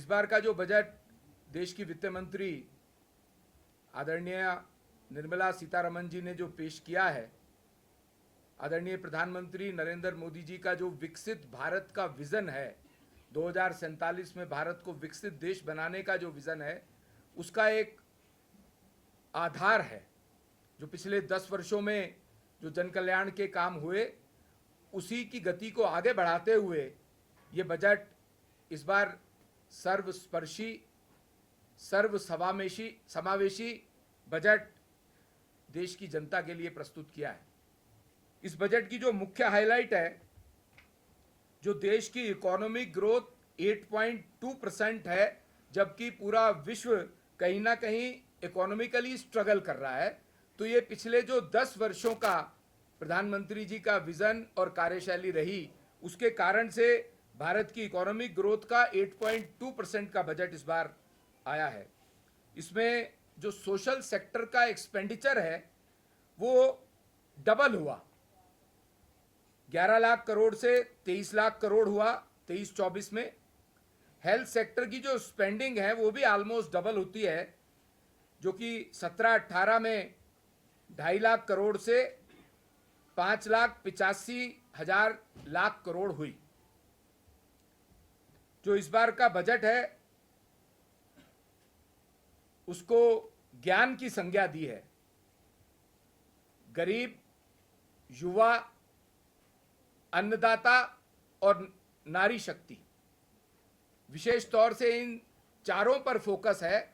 इस बार का जो बजट देश की वित्त मंत्री आदरणीय निर्मला सीतारमण जी ने जो पेश किया है, आदरणीय प्रधानमंत्री नरेंद्र मोदी जी का जो विकसित भारत का विजन है, 2047 में भारत को विकसित देश बनाने का जो विजन है, उसका एक आधार है। जो पिछले 10 वर्षों में जो जन कल्याण के काम हुए, उसी की गति को आगे बढ़ाते हुए ये बजट इस बार सर्वस्पर्शी, समावेशी बजट देश की जनता के लिए प्रस्तुत किया है। इस बजट की जो मुख्य हाईलाइट है, जो देश की इकोनॉमिक ग्रोथ 8.2% है, जबकि पूरा विश्व कहीं ना कहीं इकोनॉमिकली स्ट्रगल कर रहा है। तो ये पिछले जो 10 वर्षों का प्रधानमंत्री जी का विजन और कार्यशैली रही, उसके कारण से भारत की इकोनॉमिक ग्रोथ का 8.2% का बजट इस बार आया है। इसमें जो सोशल सेक्टर का एक्सपेंडिचर है वो डबल हुआ, 11 लाख करोड़ से 23 लाख करोड़ हुआ 23-24 में। हेल्थ सेक्टर की जो स्पेंडिंग है वो भी ऑलमोस्ट डबल होती है, जो कि 17-18 में 2.5 लाख करोड़ से 5,85,000 लाख करोड़ हुई। जो इस बार का बजट है उसको ज्ञान की संज्ञा दी है। गरीब, युवा, अन्नदाता और नारी शक्ति, विशेष तौर से इन चारों पर फोकस है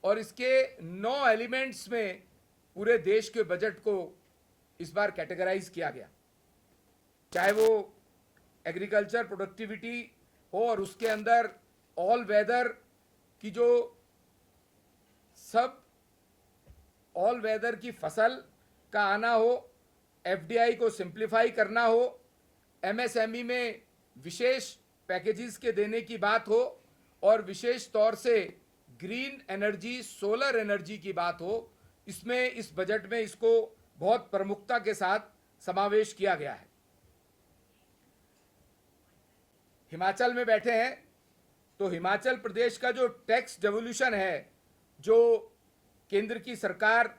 और इसके 9 एलिमेंट्स में पूरे देश के बजट को इस बार कैटेगराइज किया गया। चाहे वो एग्रीकल्चर प्रोडक्टिविटी हो और उसके अंदर ऑल वेदर की जो सब ऑल वेदर की फसल का आना हो, एफडीआई को सिंप्लीफाई करना हो, एमएसएमई में विशेष पैकेजेस के देने की बात हो और विशेष तौर से ग्रीन एनर्जी, सोलर एनर्जी की बात हो, इसमें इस बजट में इसको बहुत प्रमुखता के साथ समावेश किया गया है। हिमाचल में बैठे हैं तो हिमाचल प्रदेश का जो टैक्स डेवोल्यूशन है, जो केंद्र की सरकार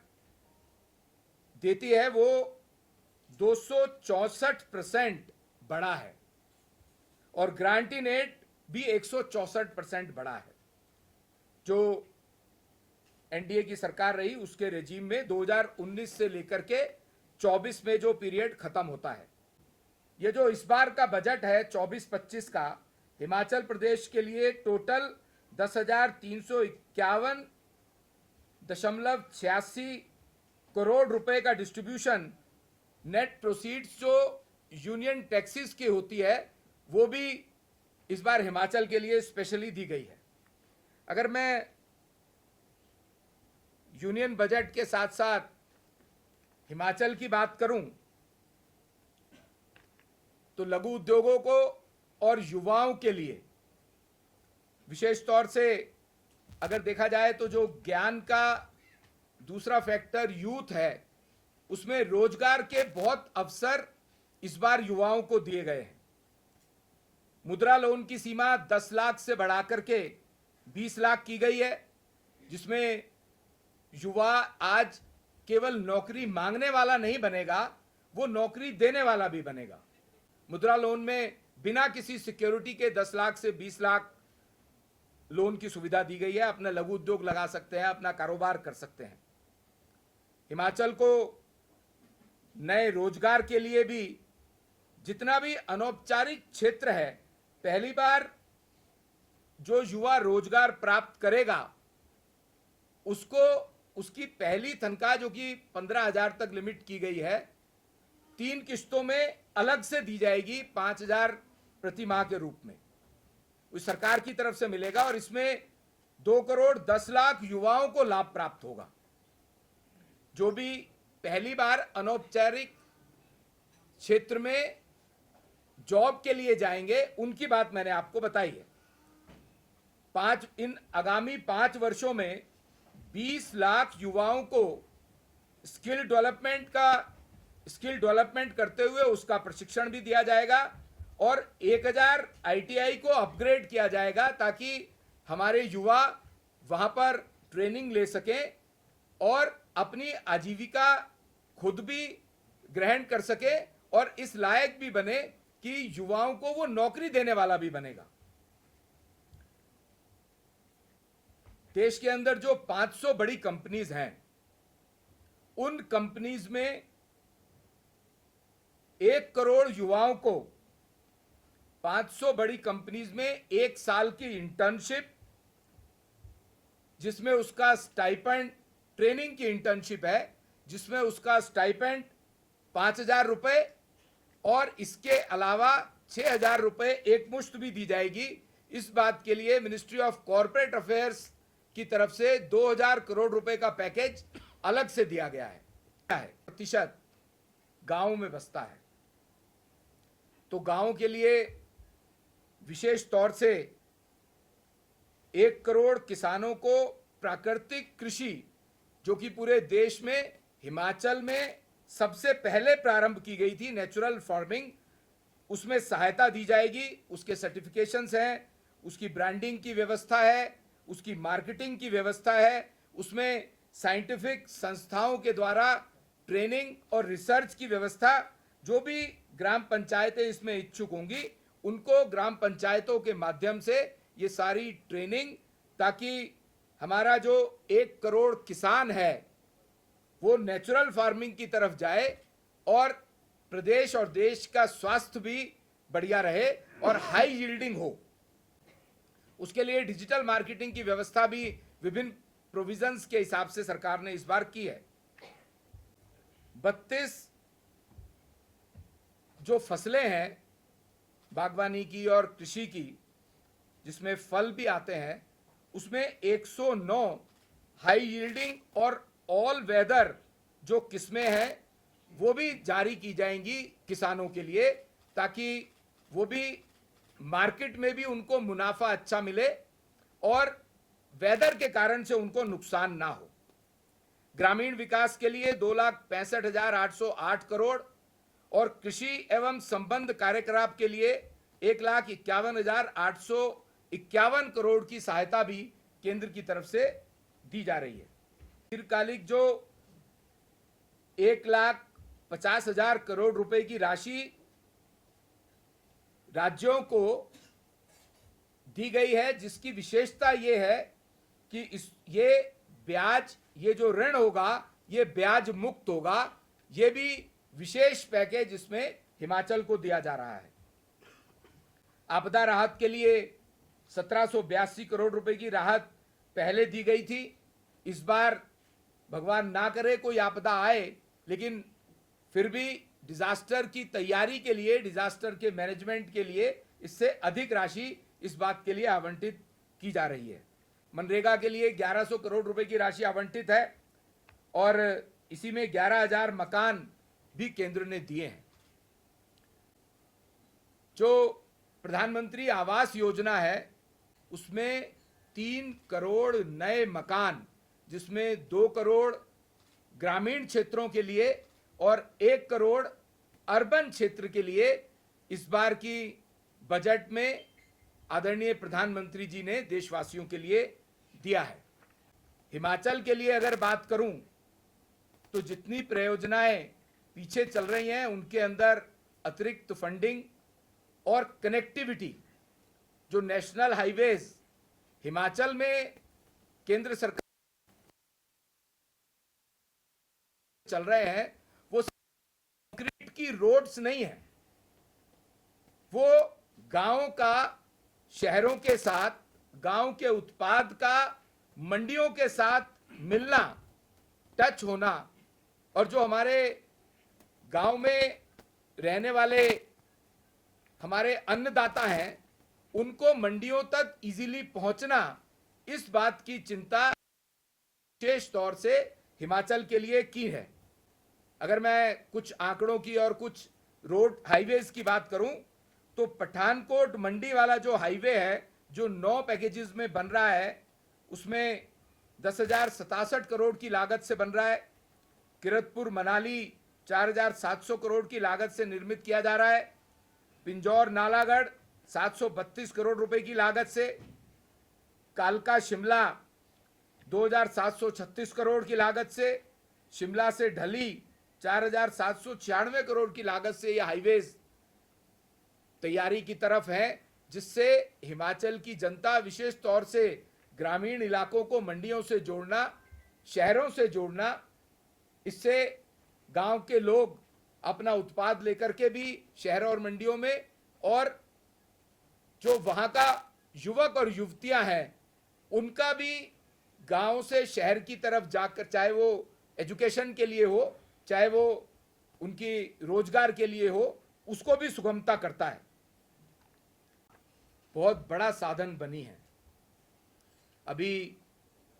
देती है, वो 264% बढ़ा है और ग्रांटी नेट भी 164% बढ़ा है। जो एनडीए की सरकार रही उसके रेजिम में 2019 से लेकर के 24 में जो पीरियड खत्म होता है, ये जो इस बार का बजट है 24-25 का, हिमाचल प्रदेश के लिए टोटल 10,351.86 करोड़ रुपए का डिस्ट्रीब्यूशन, नेट प्रोसीड्स जो यूनियन टैक्सेस की होती है वो भी इस बार हिमाचल के लिए स्पेशली दी गई है। अगर मैं यूनियन बजट के साथ साथ हिमाचल की बात करूं तो लघु उद्योगों को और युवाओं के लिए विशेष तौर से अगर देखा जाए तो जो ज्ञान का दूसरा फैक्टर यूथ है, उसमें रोजगार के बहुत अवसर इस बार युवाओं को दिए गए हैं। मुद्रा लोन की सीमा 10 लाख से बढ़ाकर के 20 लाख की गई है, जिसमें युवा आज केवल नौकरी मांगने वाला नहीं बनेगा, वो नौकरी देने वाला भी बनेगा। मुद्रा लोन में बिना किसी सिक्योरिटी के 10 लाख से 20 लाख लोन की सुविधा दी गई है। अपना लघु उद्योग लगा सकते हैं, अपना कारोबार कर सकते हैं। हिमाचल को नए रोजगार के लिए भी जितना भी अनौपचारिक क्षेत्र है, पहली बार जो युवा रोजगार प्राप्त करेगा उसको उसकी पहली तनख्वाह जो कि 15,000 तक लिमिट की गई है, 3 किस्तों में अलग से दी जाएगी 5,000 प्रति माह के रूप में, उस सरकार की तरफ से मिलेगा और इसमें 2 करोड़ 10 लाख युवाओं को लाभ प्राप्त होगा। जो भी पहली बार अनौपचारिक क्षेत्र में जॉब के लिए जाएंगे उनकी बात मैंने आपको बताई है। इन आगामी 5 वर्षों में 20 लाख युवाओं को स्किल डेवलपमेंट करते हुए उसका प्रशिक्षण भी दिया जाएगा और 1000 आईटीआई को अपग्रेड किया जाएगा ताकि हमारे युवा वहां पर ट्रेनिंग ले सकें और अपनी आजीविका खुद भी ग्रहण कर सके और इस लायक भी बने कि युवाओं को वो नौकरी देने वाला भी बनेगा। देश के अंदर जो 500 बड़ी कंपनीज हैं, उन कंपनीज में 1 करोड़ युवाओं को 500 बड़ी कंपनीज में 1 साल की इंटर्नशिप, जिसमें उसका स्टाइपेंड, ट्रेनिंग की इंटर्नशिप है जिसमें उसका स्टाइपेंड 5,000 रुपए और इसके अलावा 6,000 रुपए एक मुश्त भी दी जाएगी। इस बात के लिए मिनिस्ट्री ऑफ कॉर्पोरेट अफेयर्स की तरफ से 2,000 करोड़ रुपए का पैकेज अलग से दिया गया है। प्रतिशत गांव में बसता है, तो गांव के लिए विशेष तौर से 1 करोड़ किसानों को प्राकृतिक कृषि, जो कि पूरे देश में हिमाचल में सबसे पहले प्रारंभ की गई थी, नेचुरल फार्मिंग, उसमें सहायता दी जाएगी। उसके सर्टिफिकेशंस हैं, उसकी ब्रांडिंग की व्यवस्था है, उसकी मार्केटिंग की व्यवस्था है, उसमें साइंटिफिक संस्थाओं के द्वारा ट्रेनिंग और रिसर्च की व्यवस्था। जो भी ग्राम पंचायतें इसमें इच्छुक होंगी उनको ग्राम पंचायतों के माध्यम से ये सारी ट्रेनिंग, ताकि हमारा जो 1 करोड़ किसान है वो नेचुरल फार्मिंग की तरफ जाए और प्रदेश और देश का स्वास्थ्य भी बढ़िया रहे और हाई यील्डिंग हो। उसके लिए डिजिटल मार्केटिंग की व्यवस्था भी विभिन्न प्रोविजंस के हिसाब से सरकार ने इस बार की है। 32 जो फसलें हैं बागवानी की और कृषि की, जिसमें फल भी आते हैं, उसमें 109 हाई यील्डिंग और ऑल वेदर जो किस्में हैं वो भी जारी की जाएंगी किसानों के लिए, ताकि वो भी मार्केट में भी उनको मुनाफा अच्छा मिले और वेदर के कारण से उनको नुकसान ना हो। ग्रामीण विकास के लिए 2,65,808 करोड़ और कृषि एवं संबंध कार्यकलाप के लिए 1,51,851 करोड़ की सहायता भी केंद्र की तरफ से दी जा रही है। दीर्घकालिक जो 1,50,000 करोड़ रुपए की राशि राज्यों को दी गई है, जिसकी विशेषता ये है कि ये ब्याज, ये जो ऋण होगा ये ब्याज मुक्त होगा। ये भी विशेष पैकेज इसमें हिमाचल को दिया जा रहा है। आपदा राहत के लिए 1782 करोड़ रुपए की राहत पहले दी गई थी। इस बार भगवान ना करे कोई आपदा आए, लेकिन फिर भी डिजास्टर की तैयारी के लिए, डिजास्टर के मैनेजमेंट के लिए इससे अधिक राशि इस बात के लिए आवंटित की जा रही है। मनरेगा के लिए 1100 करोड़ रुपए की राशि आवंटित है और इसी में 11,000 मकान भी केंद्र ने दिए हैं। जो प्रधानमंत्री आवास योजना है उसमें 3 करोड़ नए मकान, जिसमें 2 करोड़ ग्रामीण क्षेत्रों के लिए और 1 करोड़ अर्बन क्षेत्र के लिए इस बार की बजट में आदरणीय प्रधानमंत्री जी ने देशवासियों के लिए दिया है। हिमाचल के लिए अगर बात करूं तो जितनी परियोजनाएं पीछे चल रही हैं उनके अंदर अतिरिक्त फंडिंग और कनेक्टिविटी, जो नेशनल हाईवेज हिमाचल में केंद्र सरकार चल रहे हैं, वो कंक्रीट की रोड्स नहीं है, वो गांव का शहरों के साथ, गांव के उत्पाद का मंडियों के साथ मिलना, टच होना, और जो हमारे गांव में रहने वाले हमारे अन्नदाता हैं उनको मंडियों तक इजीली पहुंचना, इस बात की चिंता विशेष तौर से हिमाचल के लिए की है। अगर मैं कुछ आंकड़ों की और कुछ रोड हाईवेज की बात करूं तो पठानकोट मंडी वाला जो हाईवे है, जो 9 पैकेजेस में बन रहा है, उसमें 10,067 करोड़ की लागत से बन रहा है। किरतपुर मनाली 4,700 करोड़ की लागत से निर्मित किया जा रहा है। पिंजौर नालागढ़ 732 करोड़ रुपए की लागत से। कालका शिमला 2736 करोड़ की लागत से, शिमला से ढली 4796 करोड़ की लागत से ये हाईवेज तैयारी की तरफ है, जिससे हिमाचल की जनता, विशेष तौर से ग्रामीण इलाकों को मंडियों से जोड़ना, शहरों से जोड़ना, इससे गांव के लोग अपना उत्पाद लेकर के भी शहरों और मंडियों में, और जो वहां का युवक और युवतियां हैं उनका भी गांव से शहर की तरफ जाकर, चाहे वो एजुकेशन के लिए हो, चाहे वो उनकी रोजगार के लिए हो, उसको भी सुगमता करता है। बहुत बड़ा साधन बनी है। अभी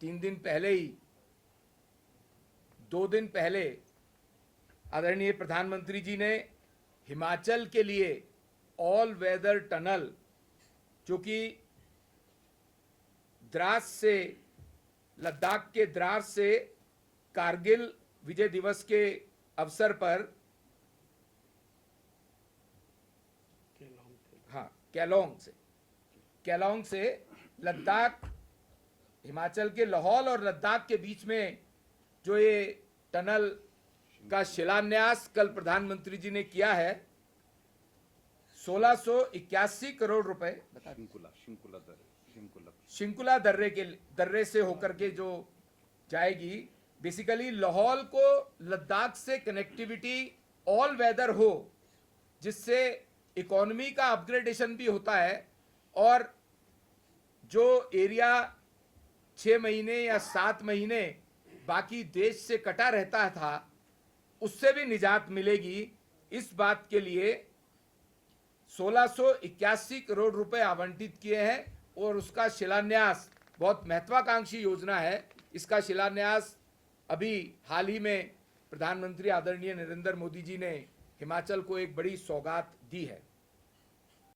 3 दिन पहले ही, 2 दिन पहले आदरणीय प्रधानमंत्री जी ने हिमाचल के लिए ऑल वेदर टनल, जो कि द्रास से, लद्दाख के द्रास से कारगिल विजय दिवस के अवसर पर, हाँ, केलोंग से लद्दाख, हिमाचल के लाहौल और लद्दाख के बीच में जो ये टनल का शिलान्यास कल प्रधानमंत्री जी ने किया है, 1681 करोड़ रुपए, शिंकुला दर्रे से होकर के जो जाएगी, बेसिकली लाहौल को लद्दाख से कनेक्टिविटी ऑल वेदर हो, जिससे इकोनॉमी का अपग्रेडेशन भी होता है, और जो एरिया 6 महीने या 7 महीने बाकी देश से कटा रहता था, उससे भी निजात मिलेगी। इस बात के लिए 1681 करोड़ रुपए आवंटित किए हैं, और उसका शिलान्यास, बहुत महत्वाकांक्षी योजना है, इसका शिलान्यास अभी हाल ही में प्रधानमंत्री आदरणीय नरेंद्र मोदी जी ने हिमाचल को एक बड़ी सौगात दी है।